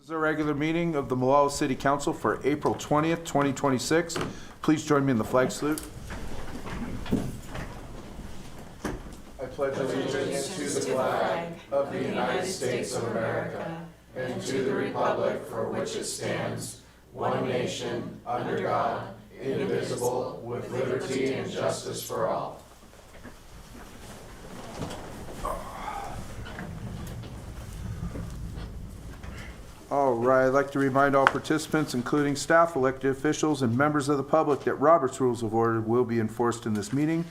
This is a regular meeting of the Molalla City Council for April 20th, 2026. Please join me in the flag salute. I pledge allegiance to the flag of the United States of America and to the republic for which it stands, one nation, under God, indivisible, with liberty and justice for all. All right, I'd like to remind all participants, including staff, elected officials, and members of the public, that Robert's Rules of Order will be enforced in this meeting.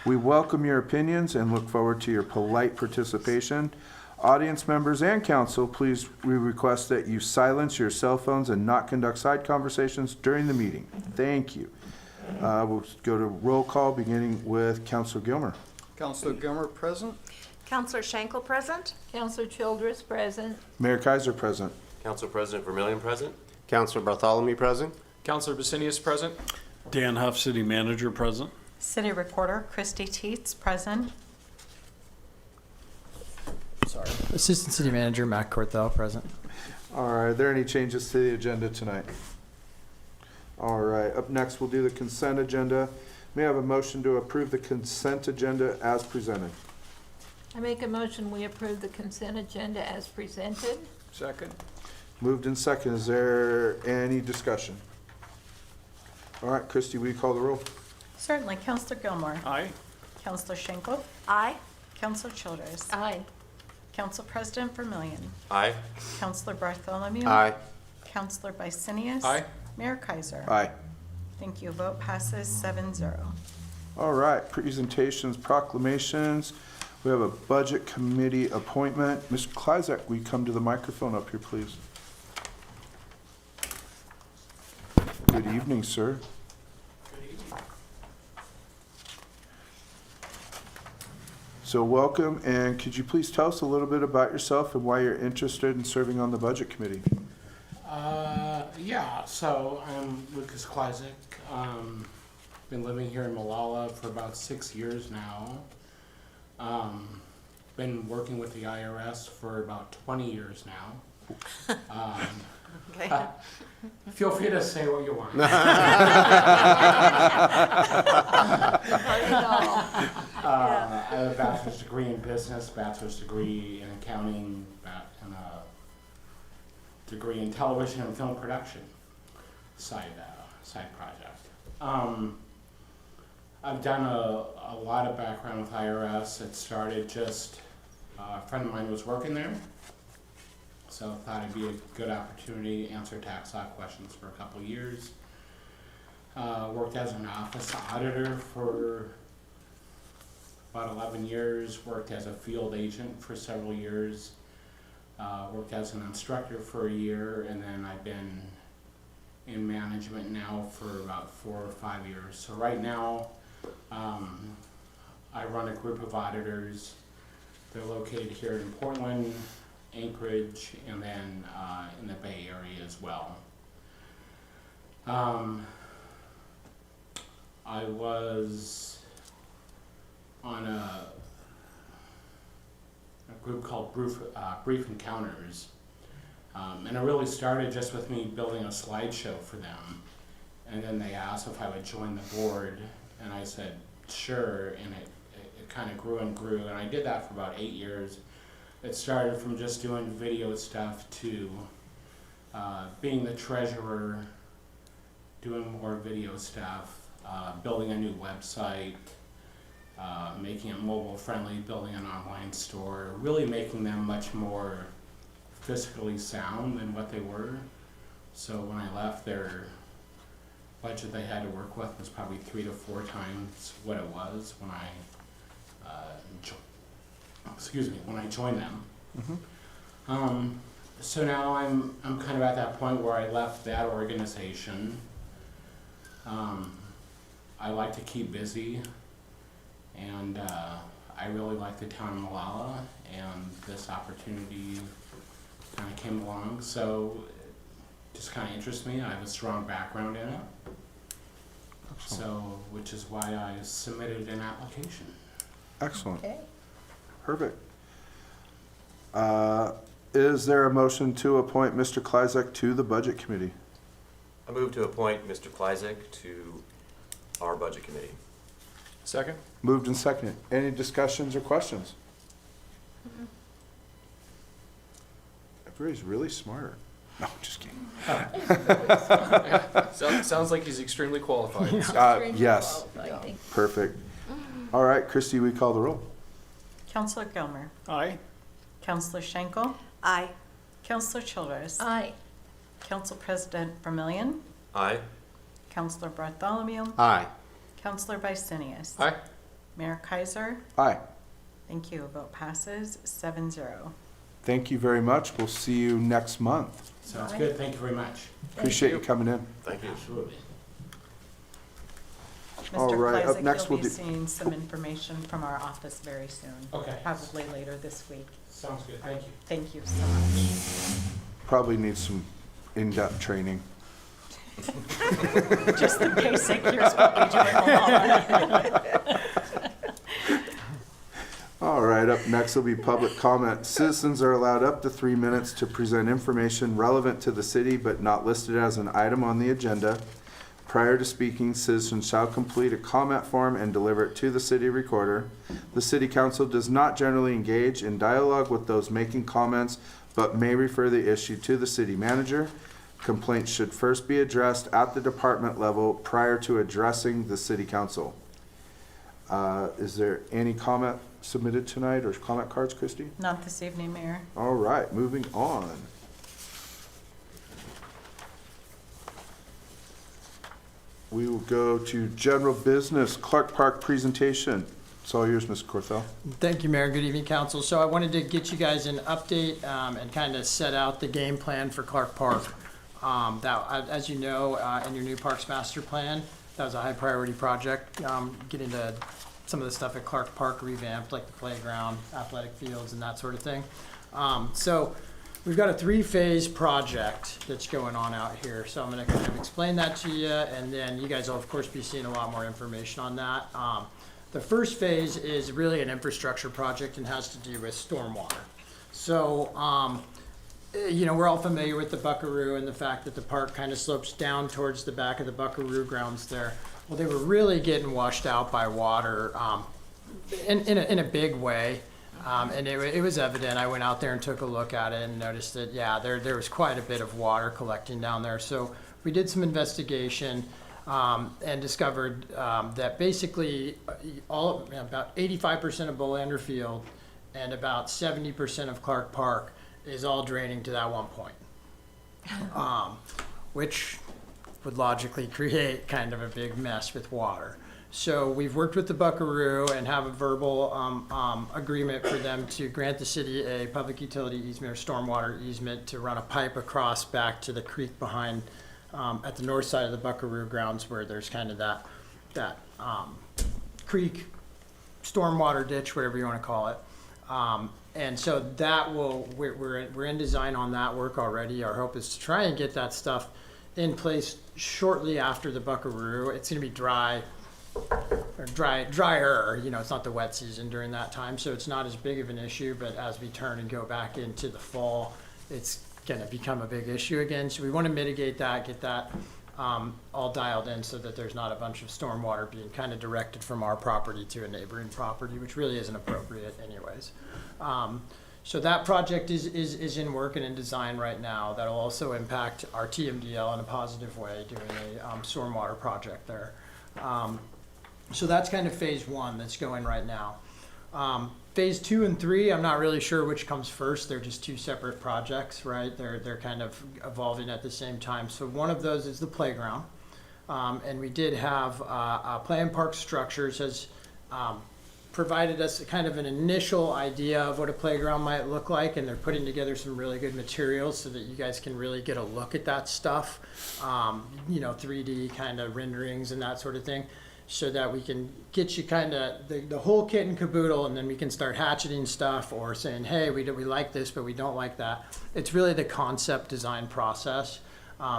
We welcome your opinions and look forward to your polite participation. Audience members and council, please, we request that you silence your cell phones and not conduct side conversations during the meeting. Thank you. We'll go to roll call, beginning with Councilor Gilmer. Councilor Gilmer present. Councilor Schenkel present. Councilor Childress present. Mayor Kaiser present. Council President Vermillion present. Councilor Bartholomew present. Councilor Basinius present. Dan Huff, City Manager, present. City Recorder Christy Teets, present. Sorry. Assistant City Manager Matt Corthell, present. All right, are there any changes to the agenda tonight? All right, up next, we'll do the consent agenda. May I have a motion to approve the consent agenda as presented? I make a motion we approve the consent agenda as presented. Second. Moved in second. Is there any discussion? All right, Christy, will you call the roll? Certainly. Councilor Gilmore. Aye. Councilor Schenkel. Aye. Councilor Childress. Aye. Council President Vermillion. Aye. Councilor Bartholomew. Aye. Councilor Bicinius. Aye. Mayor Kaiser. Aye. Thank you. Vote passes 7-0. All right, presentations, proclamations. We have a budget committee appointment. Mr. Klizak, will you come to the microphone up here, please? Good evening, sir. So welcome, and could you please tell us a little bit about yourself and why you're interested in serving on the budget committee? Yeah, so I'm Lucas Klizak. Been living here in Molalla for about 6 years now. Been working with the IRS for about 20 years now. Okay. Feel free to say what you want. I have a bachelor's degree in business, bachelor's degree in accounting, and a degree in television and film production side project. I've done a lot of background with IRS. It started just, a friend of mine was working there, so I thought it'd be a good opportunity to answer tax law questions for a couple years. Worked as an office auditor for about 11 years, worked as a field agent for several years, worked as an instructor for a year, and then I've been in management now for about 4 or 5 years. So right now, I run a group of auditors. They're located here in Portland, Anchorage, and then in the Bay Area as well. I was on a group called Brief Encounters, and it really started just with me building a slideshow for them, and then they asked if I would join the board, and I said sure, and it kind of grew and grew, and I did that for about 8 years. It started from just doing video stuff to being the treasurer, doing more video stuff, building a new website, making it mobile friendly, building an online store, really making them much more fiscally sound than what they were. So when I left, their budget they had to work with was probably 3 to 4 times what it was when I when I joined them. Mm-hmm. So now I'm kind of at that point where I left that organization. I like to keep busy, and I really like the town of Molalla, and this opportunity kind of came along, so it just kind of interests me. I have a strong background in it. Excellent. So, which is why I submitted an application. Excellent. Okay. Perfect. Is there a motion to appoint Mr. Kleizak to the Budget Committee? I move to appoint Mr. Kleizak to our Budget Committee. Second? Moved and seconded. Any discussions or questions? Everybody's really smart. No, just kidding. Sounds like he's extremely qualified. Yes, perfect. All right, Christie, we call the roll. Counselor Gilmer, Aye. Counselor Schenkel, Aye. Counselor Childress, Aye. Council President Vermillion, Aye. Counselor Bartholomew, Aye. Counselor Vicinius. Aye. Mayor Kaiser. Aye. Thank you. Vote passes 7-0. Thank you very much. We'll see you next month. Sounds good, thank you very much. Appreciate you coming in. Thank you. Absolutely. All Mr. right, up Kleizak, next you'll we'll be do- seeing some information from our office very soon. Okay. Probably later this week. Sounds good, thank you. Thank you so much. Probably need some in-depth training. Just the basic, here's what we do at Molalla. All right, up next will be public comment. Citizens are allowed up to 3 minutes to present information relevant to the city but not listed as an item on the agenda. Prior to speaking, citizens shall complete a comment form and deliver it to the city recorder. The city council does not generally engage in dialogue with those making comments, but may refer the issue to the city manager. Complaints should first be addressed at the department level prior to addressing the city council. Is there any comment submitted tonight or comment cards, Christie? Not this evening, Mayor. All right, moving on. We will go to general business, Clark Park presentation. It's all yours, Mr. Corthell. Thank you, Mayor. Good evening, council. So I wanted to get you guys an update and kind of set out the game plan for Clark Park. As you know, in your new Parks Master Plan, that was a high priority project, getting to some of the stuff at Clark Park revamped, like the playground, athletic fields, and that sort of thing. So we've got a 3-phase project that's going on out here. So I'm going to kind of explain that to you, and then you guys will, of course, be seeing a lot more information on that. The first phase is really an infrastructure project and has to do with stormwater. So, you know, we're all familiar with the Buckaroo and the fact that the park kind of slopes down towards the back of the Buckaroo grounds there. Well, they were really getting washed out by water in a big way. And it was evident. I went out there and took a look at it and noticed that, yeah, there was quite a bit of water collecting down there. So we did some investigation and discovered that basically about 85% of Bolander Field and about 70% of Clark Park is all draining to that one point, which would logically create kind of a big mess with water. So we've worked with the Buckaroo and have a verbal agreement for them to grant the city a public utility easement or stormwater easement to run a pipe across back to the creek behind at the north side of the Buckaroo grounds where there's kind of that creek stormwater ditch, whatever you want to call it. And so that we're in design on that work already. Our hope is to try and get that stuff in place shortly after the Buckaroo. It's going to be drier. You know, it's not the wet season during that time, so it's not as big of an issue. But as we turn and go back into the fall, it's going to become a big issue again. So we want to mitigate that, get that all dialed in so that there's not a bunch of stormwater being kind of directed from our property to a neighboring property, which really isn't appropriate anyways. So that project is in work and in design right now. That'll also impact our TMDL in a positive way, doing a stormwater project there. So that's kind of phase 1 that's going right now. Phase 2 and 3, I'm not really sure which comes first. They're just 2 separate projects, right? They're kind of evolving at the same time. So one of those is the playground. And we did have Play and Park Structures has provided us kind of an initial idea of what a playground might look like, and they're putting together some really good materials so that you guys can really get a look at that stuff. You know, 3D kind of renderings and that sort of thing, so that we can get you kind of the whole kit and caboodle, and then we can start hatcheting stuff or saying, hey, we like this, but we don't like that. It's really the concept design process.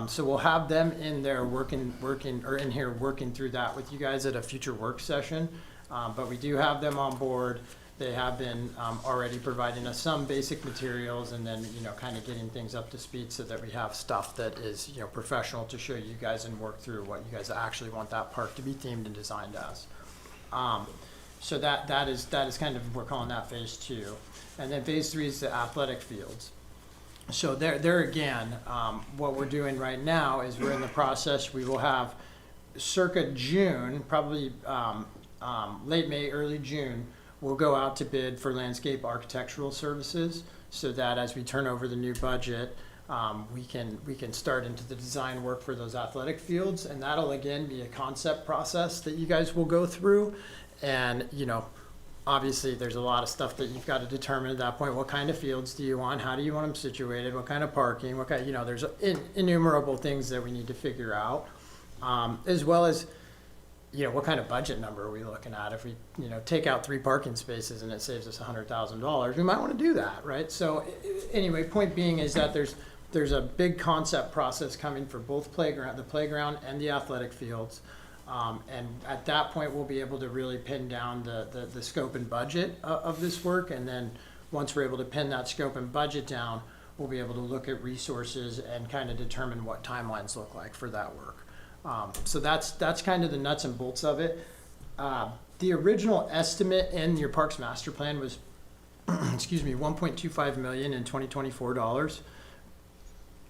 So we'll have them in there working through that with you guys at a future work session. But we do have them on board. They have been already providing us some basic materials and then, kind of getting things up to speed so that we have stuff that is, professional to show you guys and work through what you guys actually want that park to be themed and designed as. So that is kind of, we're calling that phase 2. And then phase 3 is the athletic fields. So there again, what we're doing right now is we're in the process, we will have circa June, probably late May, early June, we'll go out to bid for landscape architectural services so that as we turn over the new budget, we can start into the design work for those athletic fields. And that'll again be a concept process that you guys will go through. And, obviously there's a lot of stuff that you've got to determine at that point. What kind of fields do you want? How do you want them situated? What kind of parking? What kind, there's innumerable things that we need to figure out. As well as, what kind of budget number are we looking at? If we, take out 3 parking spaces and it saves us $100,000, we might want to do that, right? So anyway, point being is that there's a big concept process coming for both the playground and the athletic fields. And at that point, we'll be able to really pin down the scope and budget of this work. And then once we're able to pin that scope and budget down, we'll be able to look at resources and kind of determine what timelines look like for that work. So that's kind of the nuts and bolts of it. The original estimate in your Parks Master Plan was, excuse me, $1.25 million in 2024 dollars.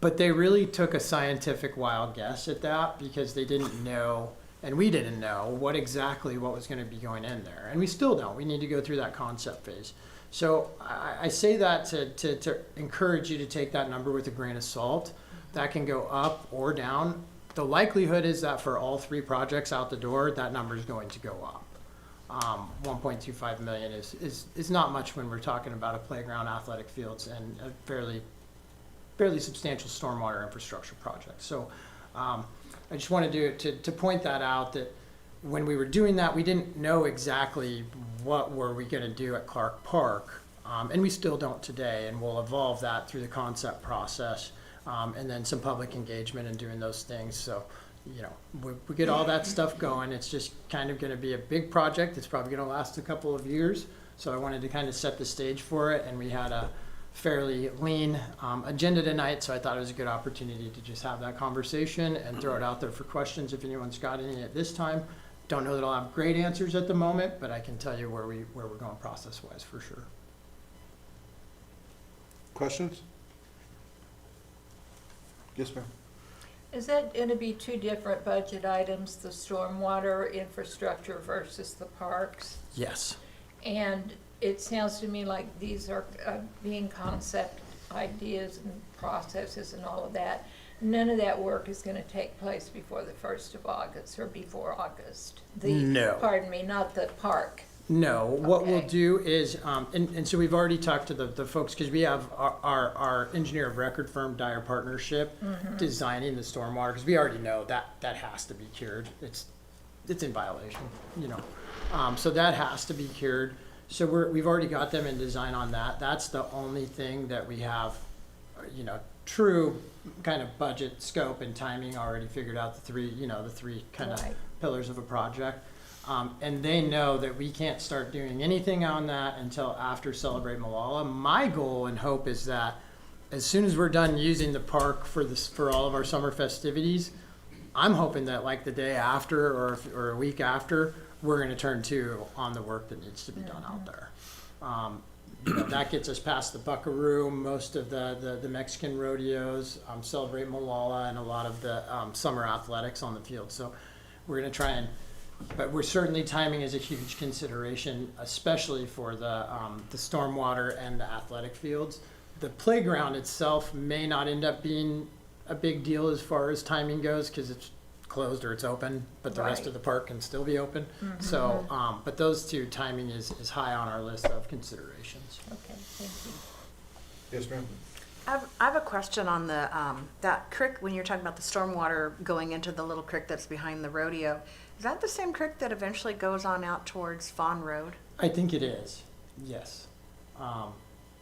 But they really took a scientific wild guess at that because they didn't know, and we didn't know what was going to be going in there. And we still don't. We need to go through that concept phase. So I say that to encourage you to take that number with a grain of salt. That can go up or down. The likelihood is that for all 3 projects out the door, that number is going to go up. 1.25 million is not much when we're talking about a playground, athletic fields, and a fairly substantial stormwater infrastructure project. So I just wanted to point that out, that when we were doing that, we didn't know exactly what were we going to do at Clark Park, and we still don't today, and we'll evolve that through the concept process. And then some public engagement and doing those things. So, we get all that stuff going. It's just kind of going to be a big project. It's probably going to last a couple of years. So I wanted to kind of set the stage for it. And we had a fairly lean agenda tonight. So I thought it was a good opportunity to just have that conversation and throw it out there for questions if anyone's got any at this time. Don't know that I'll have great answers at the moment, but I can tell you where we're going process-wise for sure. Questions? Yes, ma'am. Is that going to be 2 different budget items, the stormwater infrastructure versus the parks? Yes. And it sounds to me like these are being concept ideas and processes and all of that. None of that work is going to take place before the 1st of August or before August. No. Pardon me, not the park. No, what we'll Okay. do is, and so we've already talked to the folks, because we have our engineer of record firm, Dyer Partnership, designing the stormwater, because we already know that has to be cured. It's in violation, so that has to be cured. So we've already got them in design on that. That's the only thing that we have, true kind of budget, scope, and timing already figured out, the three kind of Right. pillars of a project. And they know that we can't start doing anything on that until after Celebrate Molalla. My goal and hope is that as soon as we're done using the park for all of our summer festivities, I'm hoping that like the day after or a week after, we're going to turn to on the work that needs to be done out there. That gets us past the Buckaroo, most of the Mexican rodeos, Celebrate Molalla, and a lot of the summer athletics on the field. So we're going to try but we're certainly, timing is a huge consideration, especially for the stormwater and the athletic fields. The playground itself may not end up being a big deal as far as timing goes, because it's closed or it's open, but the rest Right. of the park can still be open. So, but those 2, timing is high on our list of considerations. Okay, thank you. Yes, ma'am. I have a question on the, that creek, when you're talking about the stormwater going into the little creek that's behind the rodeo. Is that the same creek that eventually goes on out towards Fawn Road? I think it is, yes.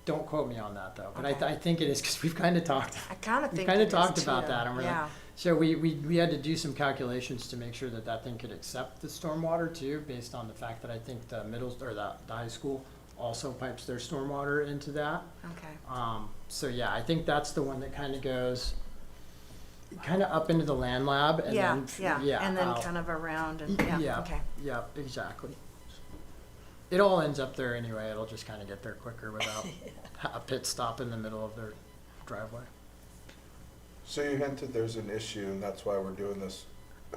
Don't quote me on that though, but I think it is, because we've kind of talked. I kind of We think kind it of is talked about too. that, and we're like, Yeah. so we had to do some calculations to make sure that thing could accept the stormwater too, based on the fact that I think the high school also pipes their stormwater into that. Okay. So yeah, I think that's the one that kind of goes kind of up into the land lab and Yeah, then yeah, and then out. kind of around and, yeah, okay. Yeah, exactly. It all ends up there anyway. It'll just kind of get there quicker without a pit stop in the middle of their driveway. So you hinted there's an issue, and that's why we're doing this.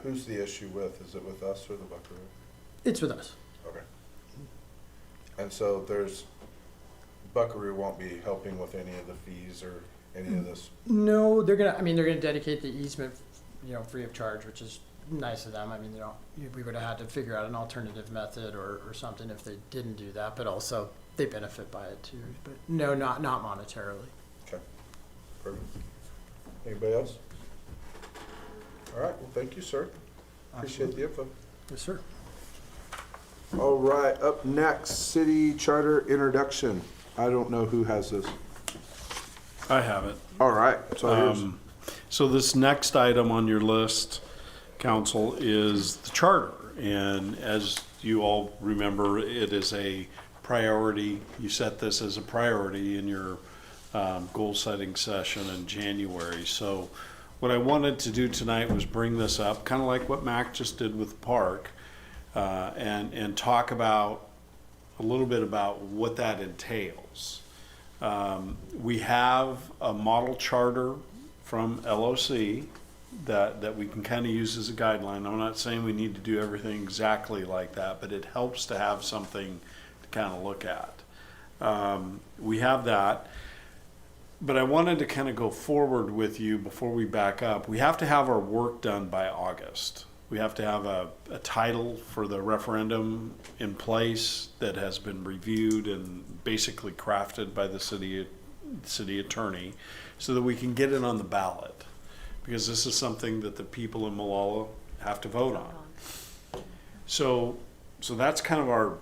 Who's the issue with? Is it with us or the Buckaroo? It's with us. Okay. And so Buckaroo won't be helping with any of the fees or any of this? No, they're gonna dedicate the easement, free of charge, which is nice of them. I mean, we would have had to figure out an alternative method or something if they didn't do that, but also they benefit by it too. But no, not monetarily. Okay, perfect. Anybody else? All right, well, thank you, sir. Appreciate the info. Yes, sir. All right, up next, city charter introduction. I don't know who has this. I have it. All right, so here's, So this next item on your list, council, is the charter. And as you all remember, it is a priority. You set this as a priority in your goal setting session in January. So what I wanted to do tonight was bring this up, kind of like what Mac just did with the park, and talk about a little bit about what that entails. We have a model charter from LOC that we can kind of use as a guideline. I'm not saying we need to do everything exactly like that, but it helps to have something to kind of look at. We have that, but I wanted to kind of go forward with you before we back up. We have to have our work done by August. We have to have a title for the referendum in place that has been reviewed and basically crafted by the city attorney so that we can get it on the ballot. Because this is something that the people in Molalla have to vote on. So that's kind of our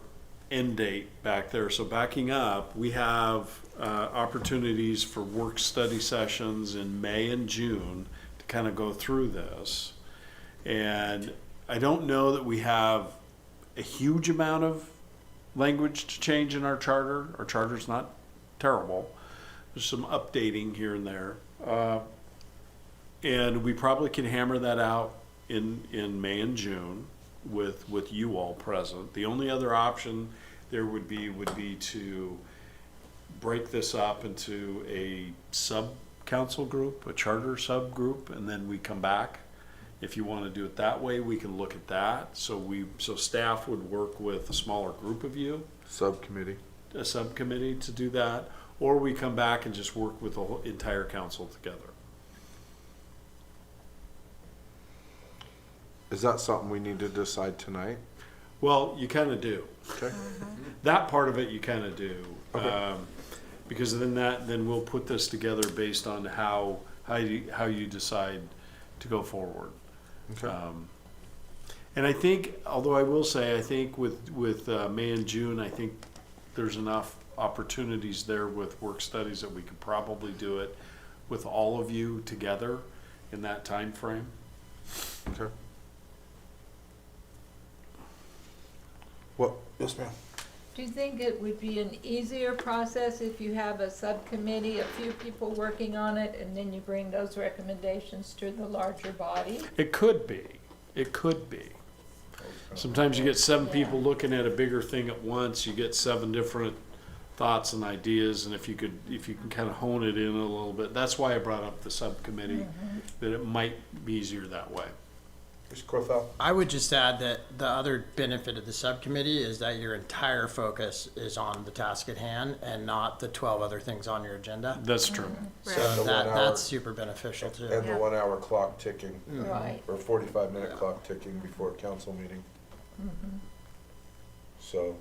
end date back there. So backing up, we have opportunities for work study sessions in May and June to kind of go through this. And I don't know that we have a huge amount of language to change in our charter. Our charter's not terrible. There's some updating here and there. And we probably can hammer that out in May and June with you all present. The only other option there would be to break this up into a sub-council group, a charter subgroup, and then we come back. If you want to do it that way, we can look at that. So staff would work with a smaller group of you, subcommittee. a subcommittee to do that, or we come back and just work with the whole entire council together. Is that something we need to decide tonight? Well, you kind of do. Okay. That part of it you kind of do. Okay. Because then we'll put this together based on how you decide to go forward. Okay. And I think, although I will say, I think with May and June, I think there's enough opportunities there with work studies that we could probably do it with all of you together in that time frame. Okay. What? Yes, ma'am. Do you think it would be an easier process if you have a subcommittee, a few people working on it, and then you bring those recommendations to the larger body? It could be. It could be. Sometimes you get 7 people looking at a bigger thing at once. You get 7 different thoughts and ideas, and if you can kind of hone it in a little bit. That's why I brought up the subcommittee, that it might be easier that way. Mr. Corthell? I would just add that the other benefit of the subcommittee is that your entire focus is on the task at hand and not the 12 other things on your agenda. That's true. So And the 1 hour- that's super beneficial too. And the 1 hour clock ticking, Right. or 45-minute clock ticking before council meeting. So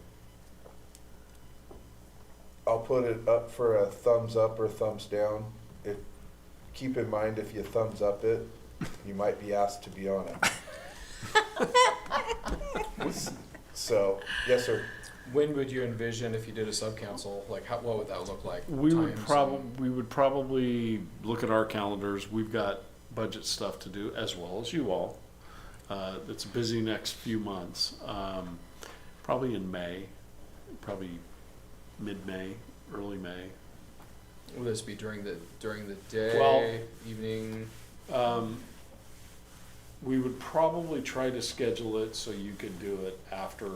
I'll put it up for a thumbs up or thumbs down. Keep in mind, if you thumbs up it, you might be asked to be on it. So, yes, sir. When would you envision if you did a sub-council, like what would that look like? We would Times? probably look at our calendars. We've got budget stuff to do as well as you all. It's busy next few months. Probably in May, probably mid-May, early May. Will this be during the Well- day, evening? We would probably try to schedule it so you could do it after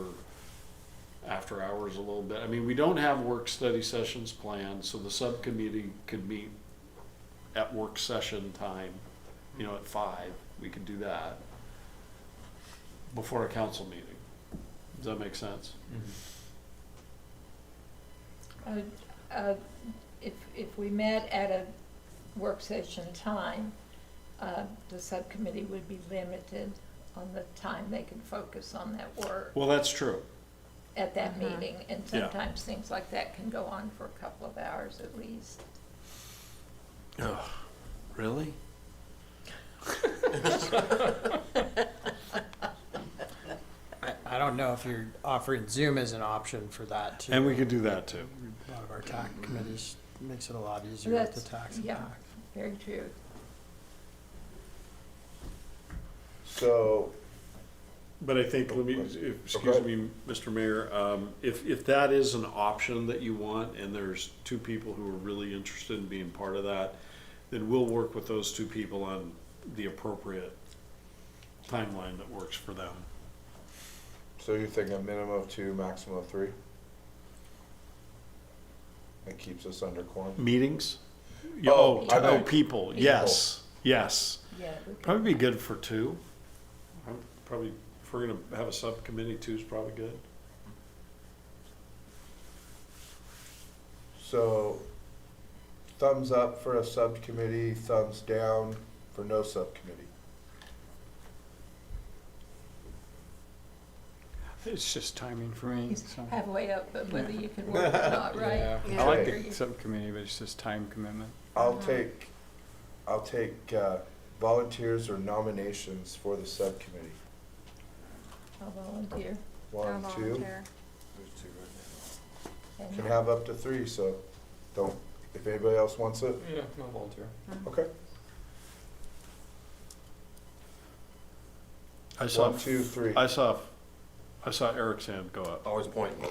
hours a little bit. I mean, we don't have work study sessions planned, so the subcommittee could meet at work session time, at 5. We could do that before a council meeting. Does that make sense? If we met at a work session time, the subcommittee would be limited on the time they can focus on that work Well, that's true. at that meeting. And Yeah. sometimes things like that can go on for a couple of hours at least. Oh, really? I don't know if you're offering Zoom as an option for that too. And we could do that too. A lot of our tax committees makes it a lot easier with the tax Yeah, impact. very true. So, But I think, excuse me, Mr. Mayor, if that is an option that you want, and there's 2 people who are really interested in being part of that, then we'll work with those 2 people on the appropriate timeline that works for them. so you're thinking a minimum of 2, maximum of 3? That keeps us under quorum. Meetings? Oh, I meant people, yes, yes. Yeah. we could- Probably be good for 2. Probably, if we're gonna have a subcommittee, 2 is probably good. So, thumbs up for a subcommittee, thumbs down for no subcommittee. It's just timing for me, He's so. halfway up, but whether you can work or not, right? Yeah. I like Okay. the subcommittee, but it's just time commitment. I'll take volunteers or nominations for the subcommittee. I'll volunteer. 1, 2, And can have up to 3, so don't, if anybody else wants it, Yeah, I'll volunteer. okay. I saw 1, 2, 3. I saw Eric's hand go up. Always pointing.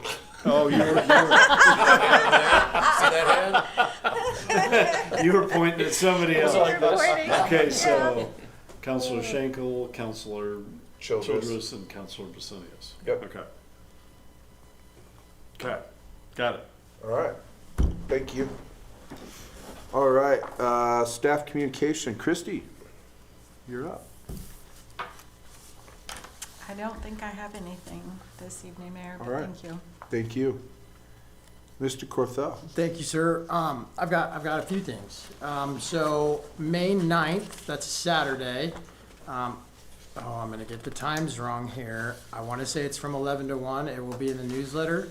Oh, you were See that hand? you were pointing at somebody else. like this. Okay, so Counselor Schenkel, Counselor Childress. Childress, and Counselor Basilius. Yep. Okay. Okay, got it. All right, thank you. All right, staff communication, Christy, you're up. I don't think I have anything this evening, Mayor, but All right. thank you. Thank you. Mr. Corthell. Thank you, sir. I've got a few things. So May 9th, that's a Saturday. I'm gonna get the times wrong here. I wanna say it's from 11 to 1. It will be in the newsletter.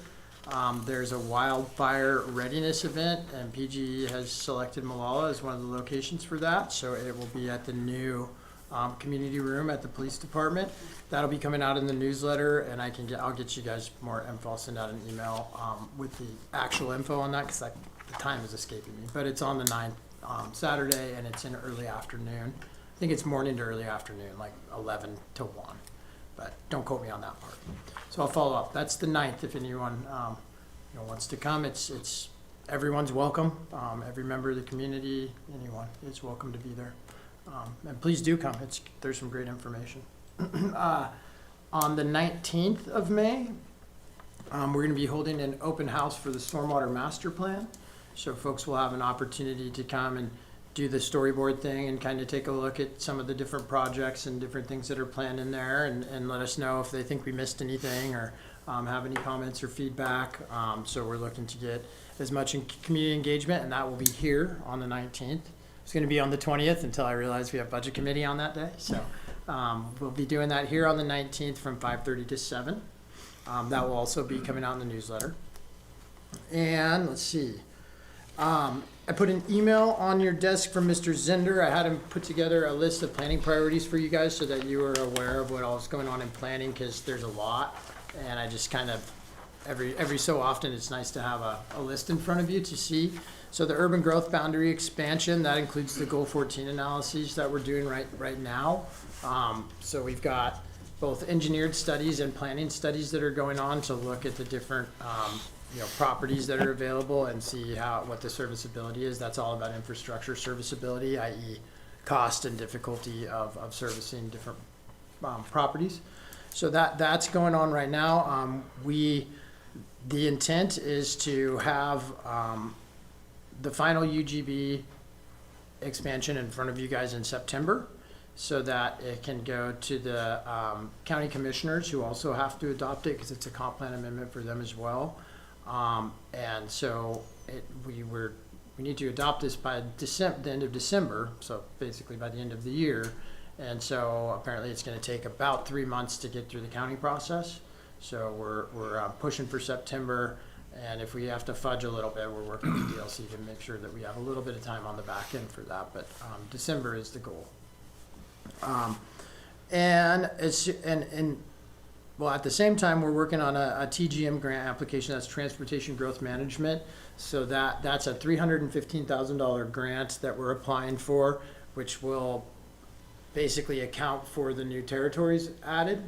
There's a wildfire readiness event, and PGE has selected Molalla as one of the locations for that. So it will be at the new community room at the police department. That'll be coming out in the newsletter, and I'll get you guys more info. I'll send out an email with the actual info on that, because the time is escaping me. But it's on the 9th, Saturday, and it's in early afternoon. I think it's morning to early afternoon, like 11 to 1. But don't quote me on that part. So I'll follow up. That's the 9th. If anyone wants to come, it's everyone's welcome. Every member of the community, anyone is welcome to be there. And please do come. There's some great information. On the 19th of May, we're going to be holding an open house for the Stormwater Master Plan. So folks will have an opportunity to come and do the storyboard thing and kind of take a look at some of the different projects and different things that are planned in there, and let us know if they think we missed anything or have any comments or feedback. So we're looking to get as much community engagement, and that will be here on the 19th. It's going to be on the 20th until I realize we have budget committee on that day. So we'll be doing that here on the 19th from 5:30 to 7. That will also be coming out in the newsletter. And let's see. I put an email on your desk from Mr. Zender. I had him put together a list of planning priorities for you guys so that you are aware of what all is going on in planning, because there's a lot. And I just kind of, every so often, it's nice to have a list in front of you to see. So the urban growth boundary expansion, that includes the Goal 14 analyses that we're doing right now. So we've got both engineered studies and planning studies that are going on to look at the different properties that are available and see what the serviceability is. That's all about infrastructure serviceability, i.e. cost and difficulty of servicing different properties. So that's going on right now. The intent is to have the final UGB expansion in front of you guys in September, so that it can go to the county commissioners, who also have to adopt it because it's a comp plan amendment for them as well. And so we need to adopt this by the end of December, so basically by the end of the year. And so apparently it's going to take about 3 months to get through the county process. So we're pushing for September, and if we have to fudge a little bit, we're working with DLC to make sure that we have a little bit of time on the back end for that. But December is the goal. Well, at the same time, we're working on a TGM grant application. That's Transportation Growth Management. So that's a $315,000 grant that we're applying for, which will basically account for the new territories added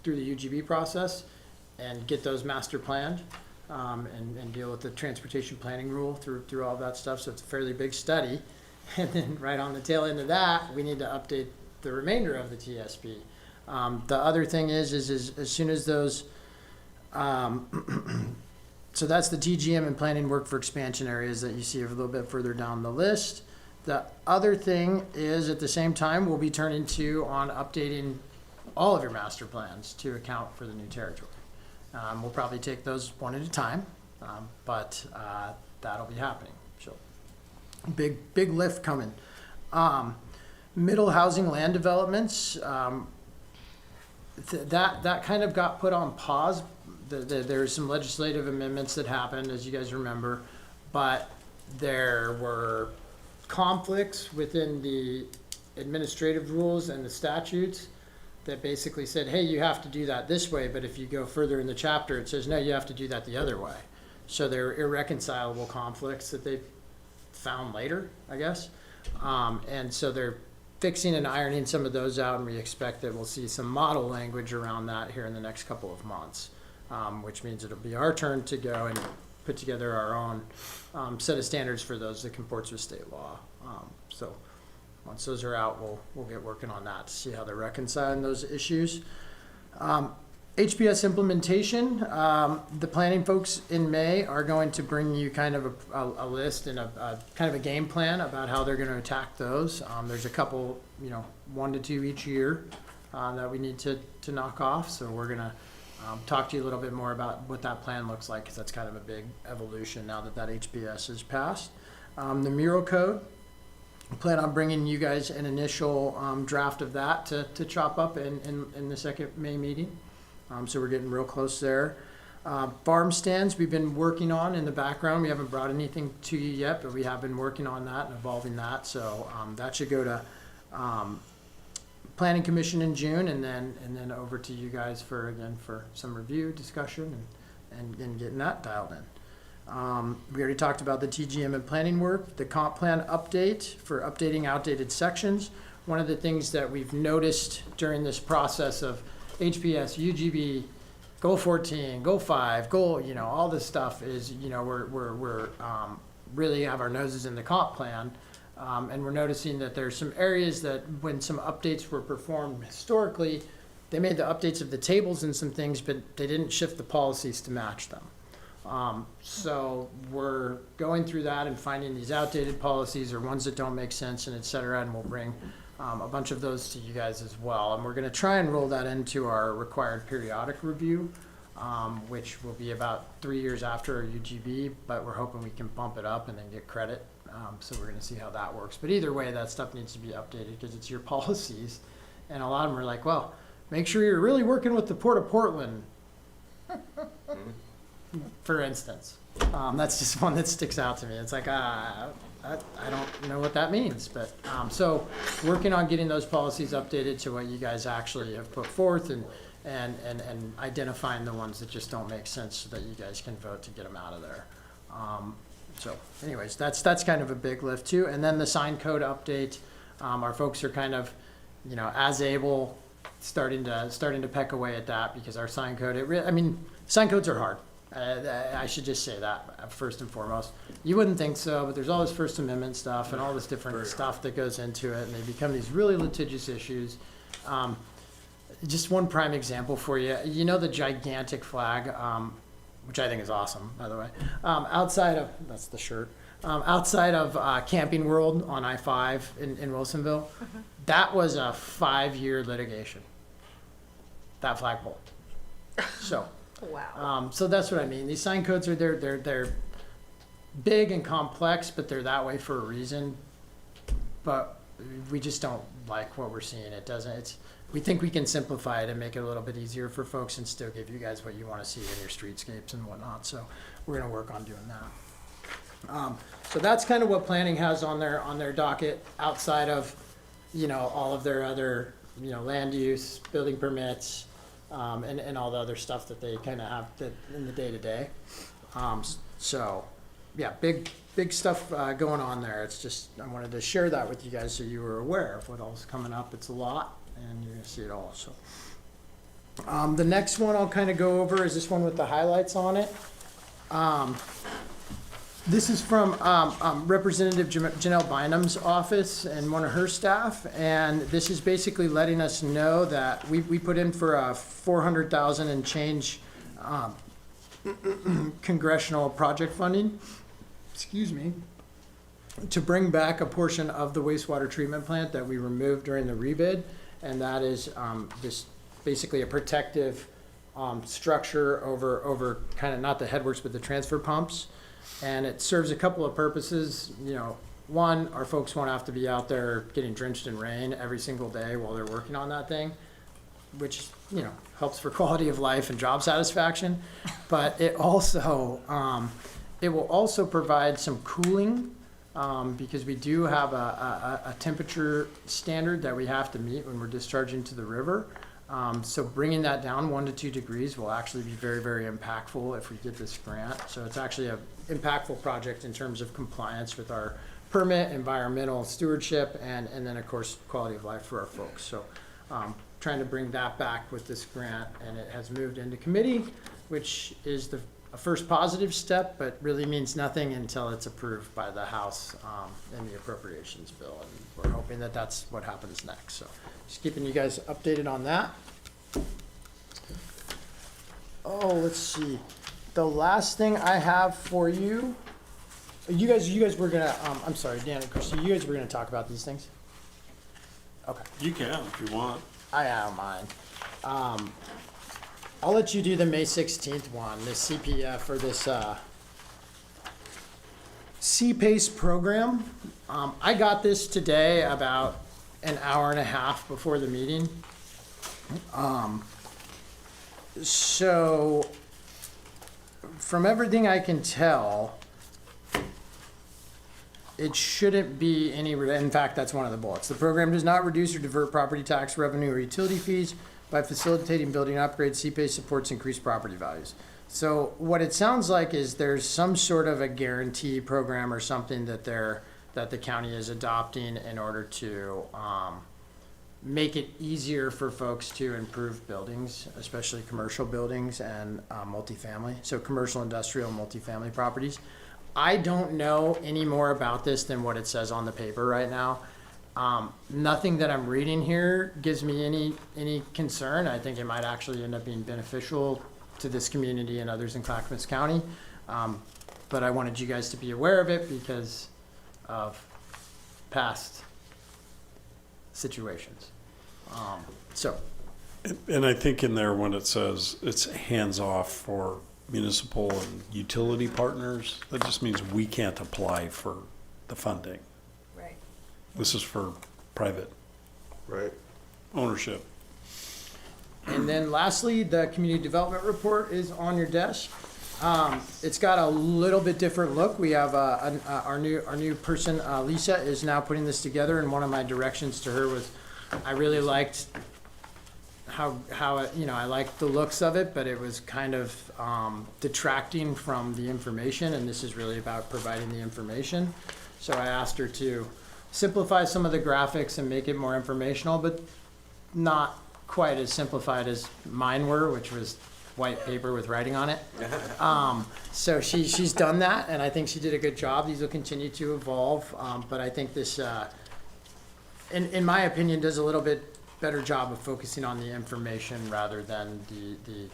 through the UGB process, and get those master planned, and deal with the transportation planning rule through all that stuff. So it's a fairly big study. And then right on the tail end of that, we need to update the remainder of the TSP. The other thing is as soon as those, so that's the TGM and planning work for expansion areas that you see a little bit further down the list. The other thing is, at the same time, we'll be turning to on updating all of your master plans to account for the new territory. We'll probably take those one at a time, but that'll be happening. So big lift coming. Middle housing land developments, that kind of got put on pause. There's some legislative amendments that happened, as you guys remember, but there were conflicts within the administrative rules and the statutes that basically said, hey, you have to do that this way, but if you go further in the chapter, it says, no, you have to do that the other way. So there are irreconcilable conflicts that they found later, I guess. And so they're fixing and ironing some of those out, and we expect that we'll see some model language around that here in the next couple of months, which means it'll be our turn to go and put together our own set of standards for those that comports with state law. So once those are out, we'll get working on that to see how they're reconciling those issues. HPS implementation, the planning folks in May are going to bring you kind of a list and a kind of a game plan about how they're going to attack those. There's a couple, 1 to 2 each year that we need to knock off. So we're going to talk to you a little bit more about what that plan looks like, because that's kind of a big evolution now that HPS is passed. The mural code, I plan on bringing you guys an initial draft of that to chop up in the second May meeting. So we're getting real close there. Farm stands we've been working on in the background. We haven't brought anything to you yet, but we have been working on that and evolving that. So that should go to Planning Commission in June, and then over to you guys for some review, discussion, and getting that dialed in. We already talked about the TGM and planning work, the comp plan update for updating outdated sections. One of the things that we've noticed during this process of HPS, UGB, Goal 14, Goal 5, all this stuff is, we're really have our noses in the comp plan. And we're noticing that there's some areas that when some updates were performed historically, they made the updates of the tables and some things, but they didn't shift the policies to match them. So we're going through that and finding these outdated policies or ones that don't make sense, and et cetera, and we'll bring a bunch of those to you guys as well. And we're going to try and roll that into our required periodic review, which will be about 3 years after our UGB, but we're hoping we can bump it up and then get credit. So we're going to see how that works. But either way, that stuff needs to be updated because it's your policies. And a lot of them are like, well, make sure you're really working with the Port of Portland, for instance. That's just one that sticks out to me. It's like, I don't know what that means. But so working on getting those policies updated to what you guys actually have put forth, and identifying the ones that just don't make sense so that you guys can vote to get them out of there. So anyways, that's kind of a big lift too. And then the sign code update, our folks are kind of, as able, starting to peck away at that, because our sign code, sign codes are hard. I should just say that first and foremost. You wouldn't think so, but there's all this First Amendment stuff and all this different stuff that goes into it, and they become these really litigious issues. Just one prime example for you. You know the gigantic flag, which I think is awesome, by the way. Outside of, that's the shirt. Outside of Camping World on I-5 in Wilsonville, that was a 5-year litigation. That flagpole. So. Wow. So that's what I mean. These sign codes are they're big and complex, but they're that way for a reason. But we just don't like what we're seeing. It doesn't. We think we can simplify it and make it a little bit easier for folks and still give you guys what you want to see in your streetscapes and whatnot. So we're gonna work on doing that. So that's kind of what planning has on their docket outside of, all of their other, land use, building permits. And all the other stuff that they kind of have in the day-to-day. So, yeah, big stuff going on there. It's just, I wanted to share that with you guys so you were aware of what all's coming up. It's a lot, and you're going to see it all. So, the next one I'll kind of go over is this one with the highlights on it. This is from Representative Janelle Bynum's office and one of her staff, and this is basically letting us know that we put in for a $400,000 and change congressional project funding, to bring back a portion of the wastewater treatment plant that we removed during the rebid, and that is this basically a protective structure over kind of not the headworks but the transfer pumps. And it serves a couple of purposes. One, our folks won't have to be out there getting drenched in rain every single day while they're working on that thing, which, helps for quality of life and job satisfaction. But it also, it will also provide some cooling, because we do have a temperature standard that we have to meet when we're discharging to the river. So bringing that down 1 to 2 degrees will actually be very, very impactful if we get this grant. So it's actually an impactful project in terms of compliance with our permit, environmental stewardship, and then of course, quality of life for our folks. So trying to bring that back with this grant, and it has moved into committee, which is a first positive step, but really means nothing until it's approved by the House in the appropriations bill. And we're hoping that that's what happens next. So just keeping you guys updated on that. Oh, let's see. The last thing I have for you, you guys were gonna, I'm sorry, Dan and Christy, you guys were gonna talk about these things? Okay. You can if you want. I don't mind. I'll let you do the May 16th one, this CPF or this CPACE program. I got this today about an hour and a half before the meeting. So from everything I can tell, it shouldn't be any, in fact, that's one of the bullets. The program does not reduce or divert property tax revenue or utility fees. By facilitating building upgrades, CPACE supports increased property values. So what it sounds like is there's some sort of a guarantee program or something that the county is adopting in order to make it easier for folks to improve buildings, especially commercial buildings and multifamily. So commercial, industrial, multifamily properties. I don't know any more about this than what it says on the paper right now. Nothing that I'm reading here gives me any concern. I think it might actually end up being beneficial to this community and others in Clackamas County. But I wanted you guys to be aware of it because of past situations. And I think in there when it says it's hands-off for municipal and utility partners, that just means we can't apply for the funding. Right. This is for private Right. ownership. And then lastly, the community development report is on your desk. It's got a little bit different look. We have our new person, Lisa, is now putting this together, and one of my directions to her was I really liked how it, I liked the looks of it, but it was kind of detracting from the information, and this is really about providing the information. So I asked her to simplify some of the graphics and make it more informational, but not quite as simplified as mine were, which was white paper with writing on it. So she's done that, and I think she did a good job. These will continue to evolve, but I think this, in my opinion, does a little bit better job of focusing on the information rather than the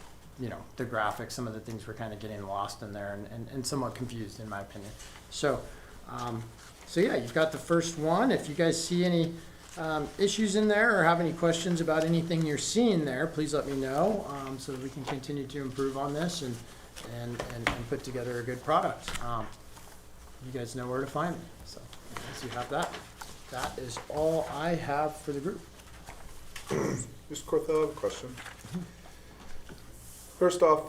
the graphics. Some of the things were kind of getting lost in there and somewhat confused, in my opinion. So yeah, you've got the first one. If you guys see any issues in there or have any questions about anything you're seeing there, please let me know, so that we can continue to improve on this and put together a good product. You guys know where to find me, so once you have that, that is all I have for the group. Mr. Corthell, I have a question. First off,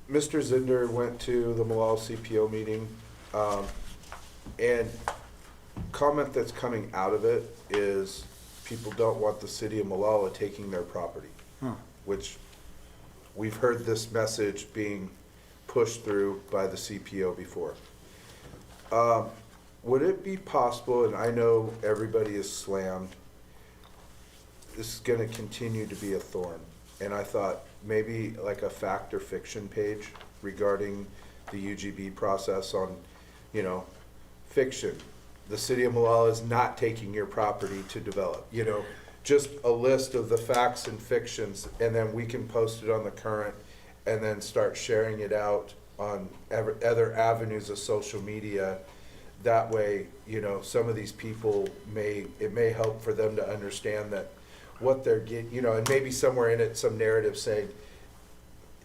Mr. Zinder went to the Molalla CPO meeting, and comment that's coming out of it is people don't want the city of Molalla taking their property, which we've heard this message being pushed through by the CPO before. Would it be possible, and I know everybody is slammed, this is gonna continue to be a thorn, and I thought maybe like a fact or fiction page regarding the UGB process on, fiction. The city of Molalla is not taking your property to develop, just a list of the facts and fictions, and then we can post it on the Current and then start sharing it out on other avenues of social media. That way, some of these people it may help for them to understand that what they're getting, and maybe somewhere in it, some narrative saying,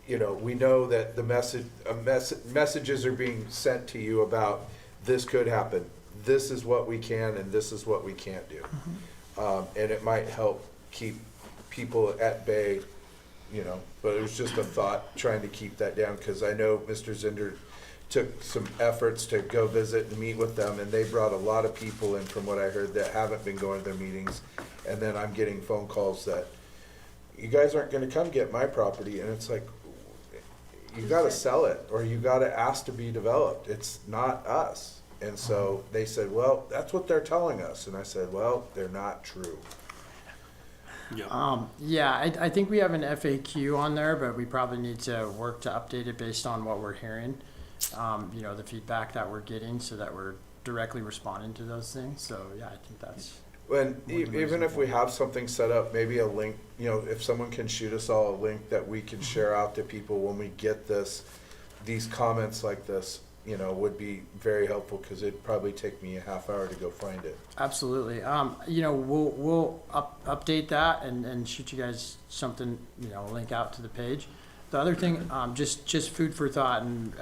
we know that the messages are being sent to you about this could happen. This is what we can and this is what we can't do. And it might help keep people at bay, but it was just a thought trying to keep that down, because I know Mr. Zinder took some efforts to go visit and meet with them, and they brought a lot of people in, from what I heard, that haven't been going to their meetings. And then I'm getting phone calls that you guys aren't gonna come get my property, and it's like, you gotta sell it, or you gotta ask to be developed. It's not us. And so they said, well, that's what they're telling us. And I said, well, they're not true. Yeah. I think we have an FAQ on there, but we probably need to work to update it based on what we're hearing, the feedback that we're getting, so that we're directly responding to those things. So yeah, I think that's. And even if we have something set up, maybe a link, if someone can shoot us all a link that we can share out to people when we get these comments like this, would be very helpful, because it'd probably take me a half hour to go find it. Absolutely. We'll update that and shoot you guys something, link out to the page. The other thing, just food for thought and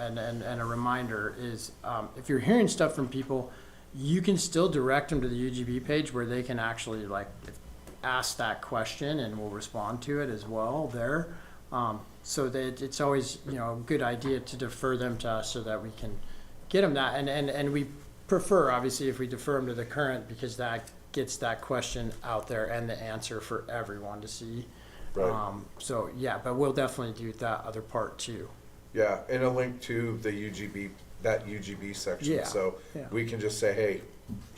a reminder is, if you're hearing stuff from people, you can still direct them to the UGB page, where they can actually ask that question, and we'll respond to it as well there. So that it's always, a good idea to defer them to us, so that we can get them that. And we prefer, obviously, if we defer them to the Current, because that gets that question out there and the answer for everyone to see. Right. So yeah, but we'll definitely do that other part too. Yeah, and a link to the that UGB section. Yeah, So yeah. we can just say, hey,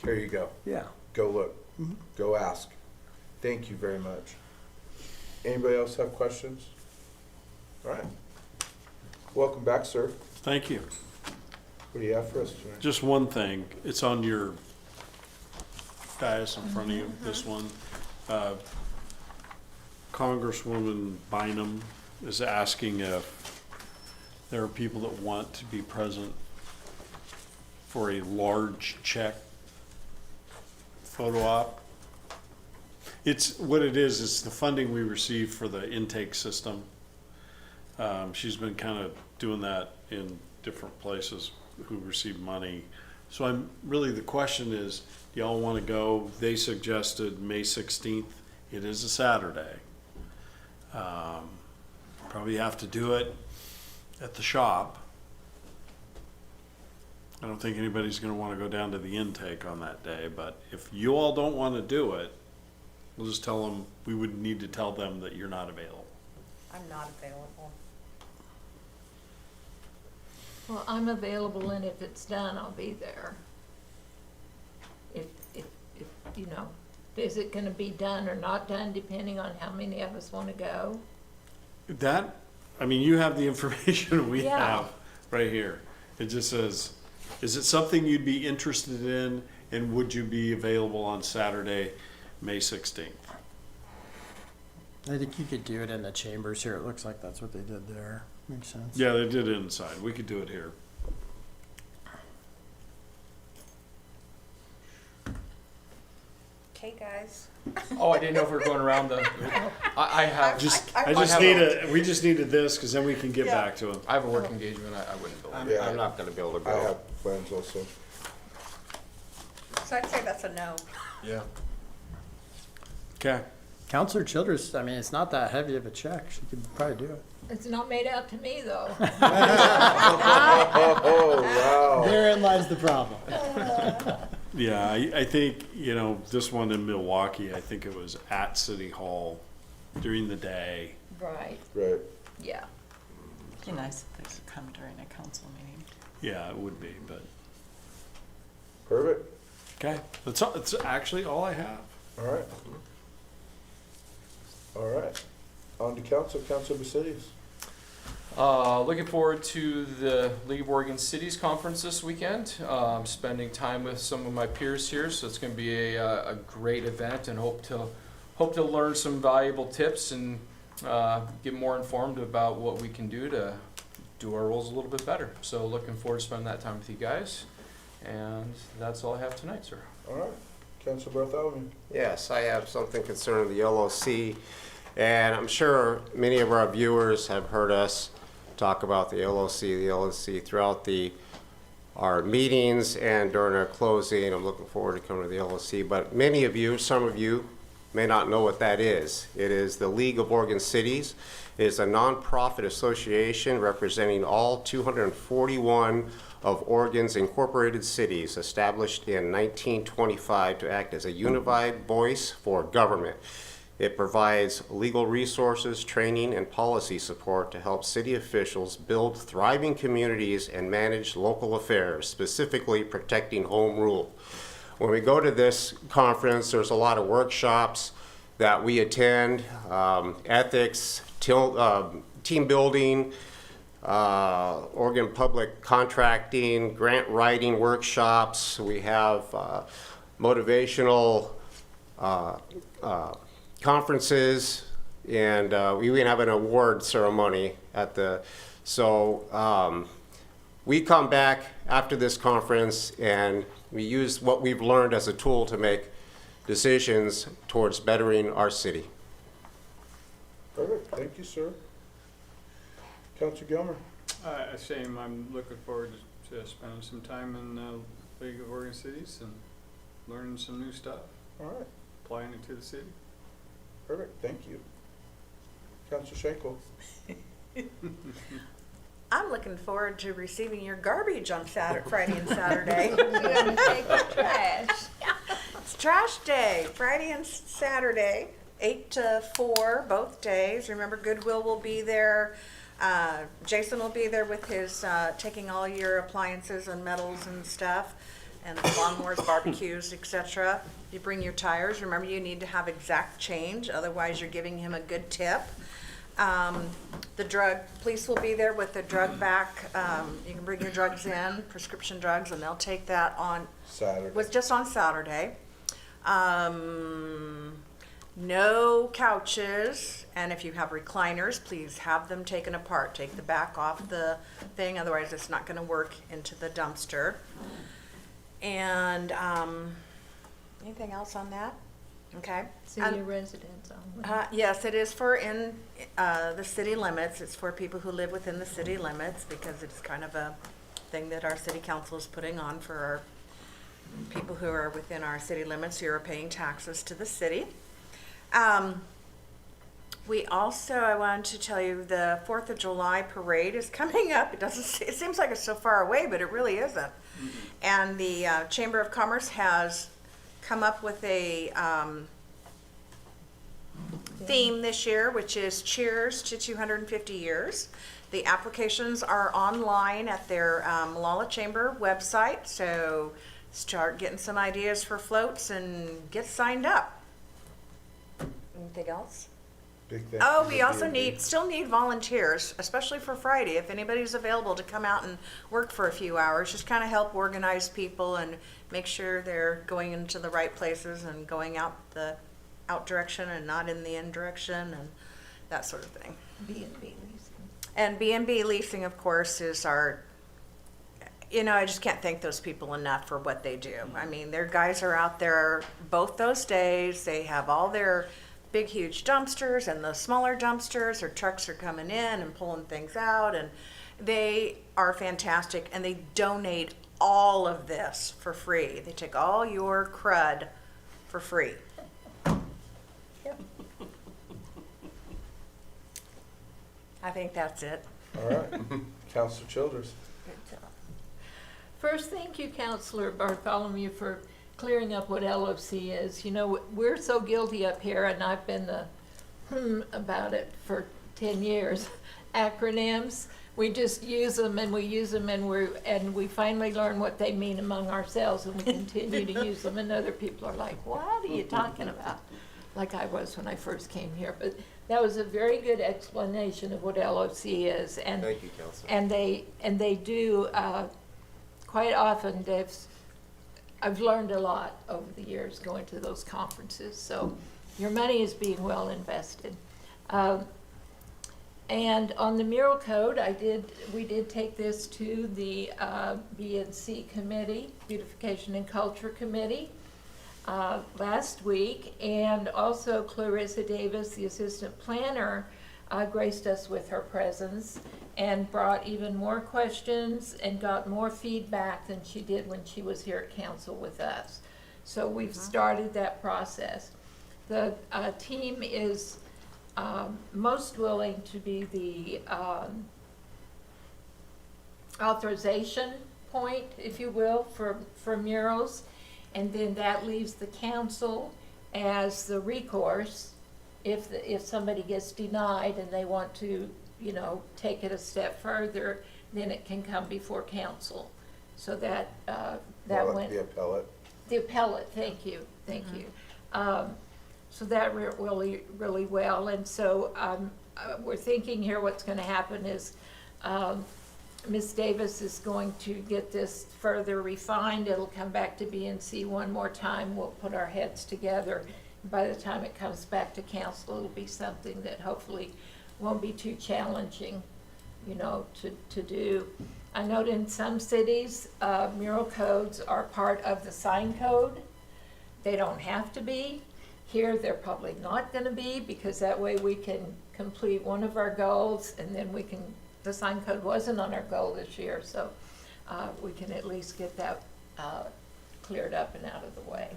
here you go. Yeah. Go look. Go ask. Thank you very much. Anybody else have questions? All right. Welcome back, sir. Thank you. What do you have for us tonight? Just one thing, it's on your dais in front of you, this one. Congresswoman Bynum is asking if there are people that want to be present for a large check photo op. It's what it is, it's the funding we receive for the intake system. She's been kind of doing that in different places who receive money. So the question is, do y'all want to go? They suggested May 16th. It is a Saturday. Probably have to do it at the shop. I don't think anybody's going to want to go down to the intake on that day, but if you all don't want to do it, we'll just tell them, we would need to tell them that you're not available. I'm not available. Well, I'm available, and if it's done, I'll be there. If is it gonna be done or not done, depending on how many of us wanna go? That, I mean, you have the information we Yeah. have right here. It just says, is it something you'd be interested in, and would you be available on Saturday, May 16th? I think you could do it in the chambers here. It looks like that's what they did there. Makes sense. Yeah, they did it inside. We could do it here. Okay, guys. Oh, I didn't know if we were going around the, I have, We just needed this, because then we can get Yeah. back to them. I have a work engagement, I wouldn't believe it. Yeah. I'm not gonna be able to I go. have plans also. So I'd say that's a no. Yeah. Okay. Counselor Childress, I mean, it's not that heavy of a check. She could probably do it. It's not made out to me, though. Oh, wow. Therein lies the problem. Yeah, I think, you know, this one in Milwaukee, I think it was at City Hall during the day. Right, Right. yeah. Be nice if they could come during a council meeting. Yeah, it would be, but, Perfect. okay. That's actually all I have. All right. All right. On to council, Council Basides. Looking forward to the League of Oregon Cities Conference this weekend. Spending time with some of my peers here, so it's going to be a great event, and hope to learn some valuable tips and get more informed about what we can do to do our roles a little bit better. So looking forward to spending that time with you guys, and that's all I have tonight, sir. All right. Council Bartholomew. Yes, I have something concerning the LOC, and I'm sure many of our viewers have heard us talk about the LOC throughout our meetings and during our closing. I'm looking forward to coming to the LOC, but many of you, some of you, may not know what that is. It is the League of Oregon Cities. It is a nonprofit association representing all 241 of Oregon's incorporated cities, established in 1925 to act as a unified voice for government. It provides legal resources, training, and policy support to help city officials build thriving communities and manage local affairs, specifically protecting home rule. When we go to this conference, there's a lot of workshops that we attend, ethics, team building, Oregon public contracting, grant writing workshops. We have motivational conferences, and we even have an award ceremony at the, so we come back after this conference and we use what we've learned as a tool to make decisions towards bettering our city. Perfect. Thank you, sir. Council Gilmer. Same, I'm looking forward to spending some time in League of Oregon Cities and learning some new stuff, All right. applying it to the city. Perfect. Thank you. Council Schenkel. I'm looking forward to receiving your garbage on Friday and Saturday. You're gonna take the trash. It's trash day, Friday and Saturday, 8 to 4, both days. Remember, Goodwill will be there. Jason will be there with his, taking all your appliances and metals and stuff, and lawnmowers, barbecues, etc. You bring your tires. Remember, you need to have exact change, otherwise you're giving him a good tip. The police will be there with the drug back. You can bring your drugs in, prescription drugs, and they'll take that on, Saturday. was just on Saturday. No couches, and if you have recliners, please have them taken apart. Take the back off the thing, otherwise it's not gonna work into the dumpster. And, anything else on that? Okay. City residents only. Yes, it is for in the city limits. It's for people who live within the city limits, because it's kind of a thing that our city council is putting on for our people who are within our city limits, who are paying taxes to the city. We also, I wanted to tell you, the 4th of July parade is coming up. It seems like it's so far away, but it really isn't. And the Chamber of Commerce has come up with a theme this year, which is Cheers to 250 Years. The applications are online at their Molalla Chamber website, so start getting some ideas for floats and get signed up. Anything else? Big thank Oh, you we to also B&B. still need volunteers, especially for Friday. If anybody's available to come out and work for a few hours, just kind of help organize people and make sure they're going into the right places and going out the out direction and not in the in direction and that sort of thing. B&B leasing. And B&B leasing, of course, is our, I just can't thank those people enough for what they do. I mean, their guys are out there both those days. They have all their big, huge dumpsters and the smaller dumpsters. Their trucks are coming in and pulling things out, and they are fantastic. And they donate all of this for free. They take all your crud for free. Yep. I think that's it. All right. Counselor Childers. Good job. First, thank you, Counselor Bartholomew, for clearing up what LOC is. You know, we're so guilty up here, and I've been the about it for 10 years. Acronyms, we just use them and we use them, and we finally learn what they mean among ourselves, and we continue to use them, and other people are like, what are you talking about? Like I was when I first came here. But that was a very good explanation of what LOC is. And Thank you, Counselor. and they do quite often. I've learned a lot over the years going to those conferences. So your money is being well invested. And on the mural code, we did take this to the B&C committee, Beautification and Culture Committee, last week, and also Clarissa Davis, the assistant planner, graced us with her presence and brought even more questions and got more feedback than she did when she was here at council with us. So we've started that process. The team is most willing to be the authorization point, if you will, for murals. And then that leaves the council as the recourse if somebody gets denied and they want to, take it a step further, then it can come before council. So that went. The appellate. The appellate, thank you. So that went really, really well. And so we're thinking here what's going to happen is Ms. Davis is going to get this further refined. It'll come back to B&C one more time. We'll put our heads together. By the time it comes back to council, it'll be something that hopefully won't be too challenging, to do. I note in some cities, mural codes are part of the sign code. They don't have to be. Here, they're probably not going to be, because that way we can complete one of our goals, and then the sign code wasn't on our goal this year, so we can at least get that cleared up and out of the way.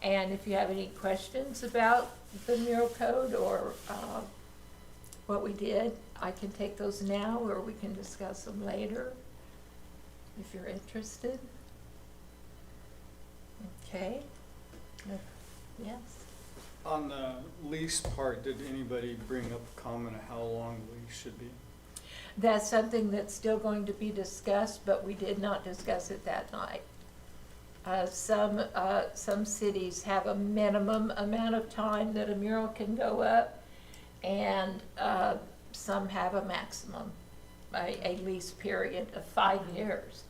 And if you have any questions about the mural code or what we did, I can take those now, or we can discuss them later if you're interested. Okay. Yes. On the lease part, did anybody bring up a comment of how long the lease should be? That's something that's still going to be discussed, but we did not discuss it that night. Some cities have a minimum amount of time that a mural can go up, and some have a maximum, a lease period of 5 years.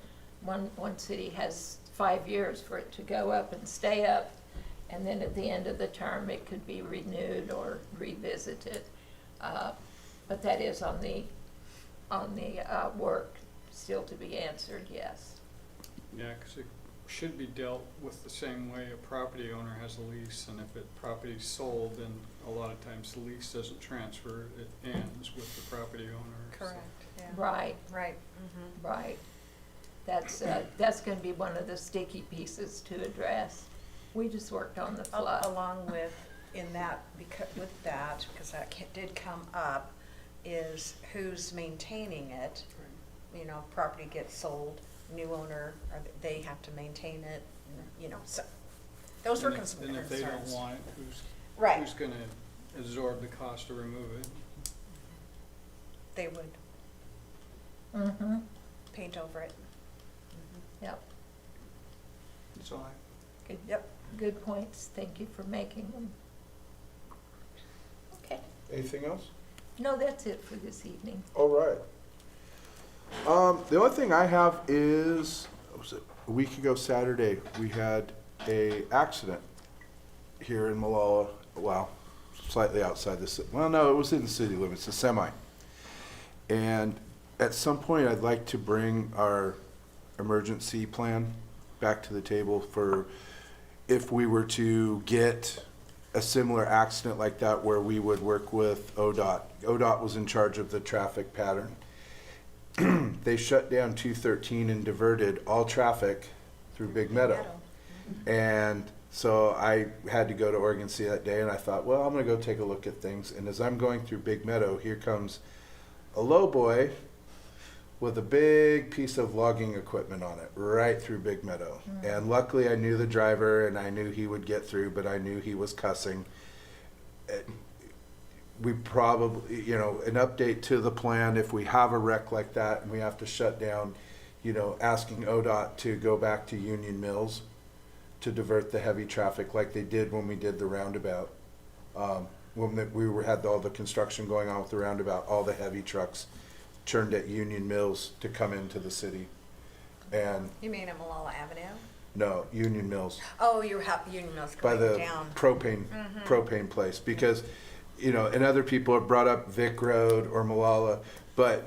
One city has 5 years for it to go up and stay up, and then at the end of the term it could be renewed or revisited. But that is on the work still to be answered, yes. Yeah, because it should be dealt with the same way a property owner has a lease, and if property's sold, then a lot of times the lease doesn't transfer, it ends with the property owner. so. Correct, yeah. Right, Right. Mm-hmm. right. That's going to be one of the sticky pieces to address. We just worked on the fluff. Along with, because that did come up, is who's maintaining it. Property gets sold, new owner, or they have to maintain it, so those were some And if they don't concerns. want it, Right. who's gonna absorb the cost to remove it? They would Mm-hmm, paint over it. yep. That's all Good, Yep. good points. Thank you for making them. Okay. Anything else? No, that's it for this evening. All right. The only thing I have is, what was it, a week ago Saturday, we had a accident here in Molalla, well, slightly outside the city. Well, no, it was in the city limits, a semi. And at some point, I'd like to bring our emergency plan back to the table for if we were to get a similar accident like that where we would work with ODOT. ODOT was in charge of the traffic pattern. They shut down 213 and diverted all traffic through Big Meadow. And so I had to go to Oregon City that day, and I thought, well, I'm gonna go take a look at things. And as I'm going through Big Meadow, here comes a lowboy with a big piece of logging equipment on it, right through Big Meadow. And luckily I knew the driver and I knew he would get through, but I knew he was cussing. We probably, you know, an update to the plan, if we have a wreck like that and we have to shut down, you know, asking ODOT to go back to Union Mills to divert the heavy traffic like they did when we did the roundabout. When we had all the construction going on with the roundabout, all the heavy trucks turned at Union Mills to come into the city. And You mean at Molalla Avenue? no, Union Mills, Oh, Union Mills by going the down. propane place, because, you know, and other people have brought up Vic Road or Molalla, but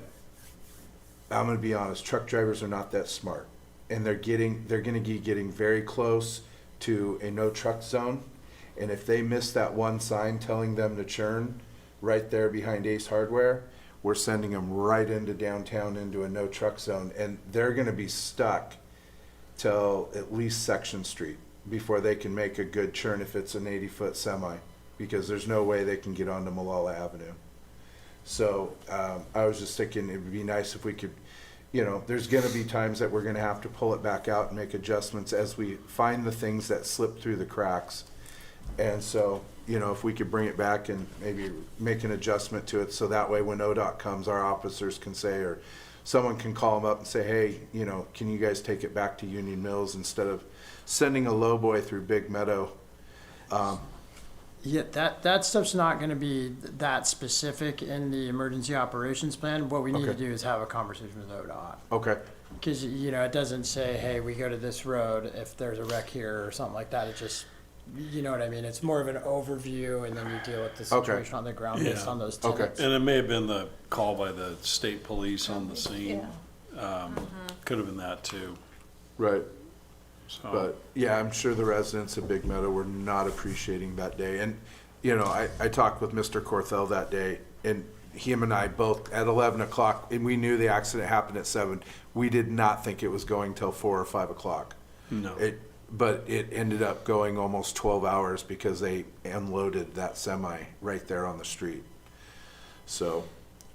I'm gonna be honest, truck drivers are not that smart. And they're gonna be getting very close to a no truck zone. And if they miss that one sign telling them to churn right there behind Ace Hardware, we're sending them right into downtown into a no truck zone, and they're gonna be stuck till at least Section Street before they can make a good churn if it's an 80-foot semi, because there's no way they can get onto Molalla Avenue. So I was just thinking it would be nice if we could, you know, there's gonna be times that we're gonna have to pull it back out and make adjustments as we find the things that slip through the cracks. And so, you know, if we could bring it back and maybe make an adjustment to it, so that way when ODOT comes, our officers can say, or someone can call them up and say, hey, you know, can you guys take it back to Union Mills instead of sending a lowboy through Big Meadow? Yeah, that stuff's not gonna be that specific in the emergency operations plan. What we need to Okay. do is have a conversation with ODOT. Okay, Because, you know, it doesn't say, hey, we go to this road if there's a wreck here or something like that. It just, you know what I mean? It's more of an overview, and then you deal with the Okay. situation on the ground based Yeah. on those Okay. tenants. And it may have been the call by the state police on the scene. Could have been that too, right. so. But, yeah, I'm sure the residents of Big Meadow were not appreciating that day. And, you know, I talked with Mr. Corthell that day, and him and I both, at 11 o'clock, and we knew the accident happened at 7. We did not think it was going till 4 or 5 o'clock. No. But it ended up going almost 12 hours because they unloaded that semi right there on the street. So,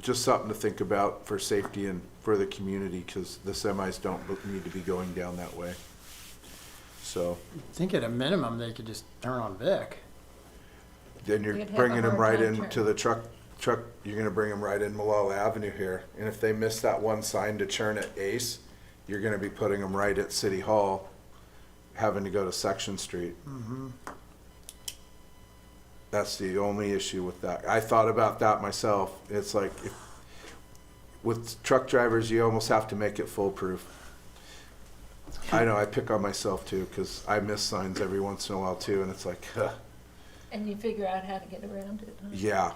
just something to think about for safety and for the community, because the semis don't need to be going down that way. So, I think at a minimum, they could just turn on Vic. then you're You'd have a bringing them hard right time into the truck, you're gonna bring them right in Molalla Avenue here. And if they miss that one sign to churn at Ace, you're gonna be putting them right at City Hall, having to go to Section Street. That's the only issue with that. I thought about that myself. It's like, with truck drivers, you almost have to make it foolproof. I know, I pick on myself too, because I miss signs every once in a while too, and it's like, And you figure out how to get around it, huh? yeah.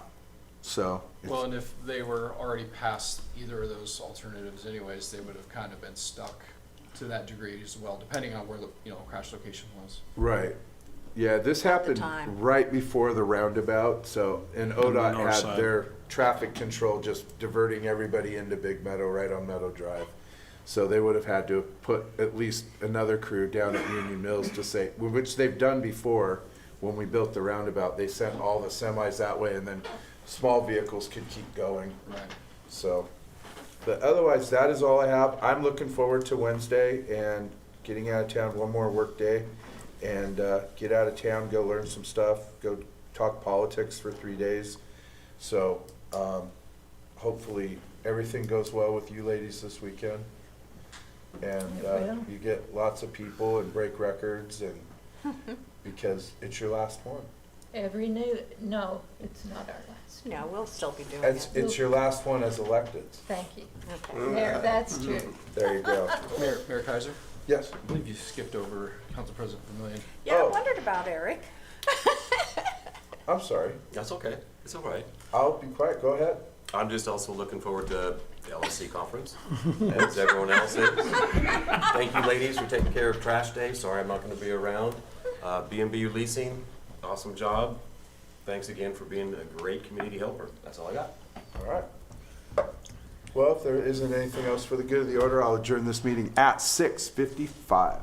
So, Well, and if they were already past either of those alternatives anyways, they would have kind of been stuck to that degree as well, depending on where the, you know, crash location was. right. Yeah, this happened time. right before the roundabout, so, and On the ODOT north had side. their traffic control just diverting everybody into Big Meadow, right on Meadow Drive. So they would have had to put at least another crew down at Union Mills to say, which they've done before, when we built the roundabout, they sent all the semis that way, and then small vehicles could keep going. Right. So, but otherwise, that is all I have. I'm looking forward to Wednesday and getting out of town one more work day, and get out of town, go learn some stuff, go talk politics for 3 days. So, hopefully everything goes well with you ladies this weekend, and It will. you get lots of people and break records, and because it's your last one. No, it's not our last. No, we'll still be doing It's, it. it's your last one as elected. Thank you. Okay. There, that's true. There you go. Mayor Kaiser, Yes. I believe you skipped over Council President Vermillion. Yeah, I Oh. wondered about Eric. I'm sorry. That's okay. It's all right. I'll be quiet. Go ahead. I'm just also looking forward to the LSC conference, as everyone else is. Thank you, ladies, for taking care of Trash Day. Sorry I'm not going to be around. B&B Leasing, awesome job. Thanks again for being a great community helper. That's all I got. All right. Well, if there isn't anything else for the good of the order, I'll adjourn this meeting at 6:55.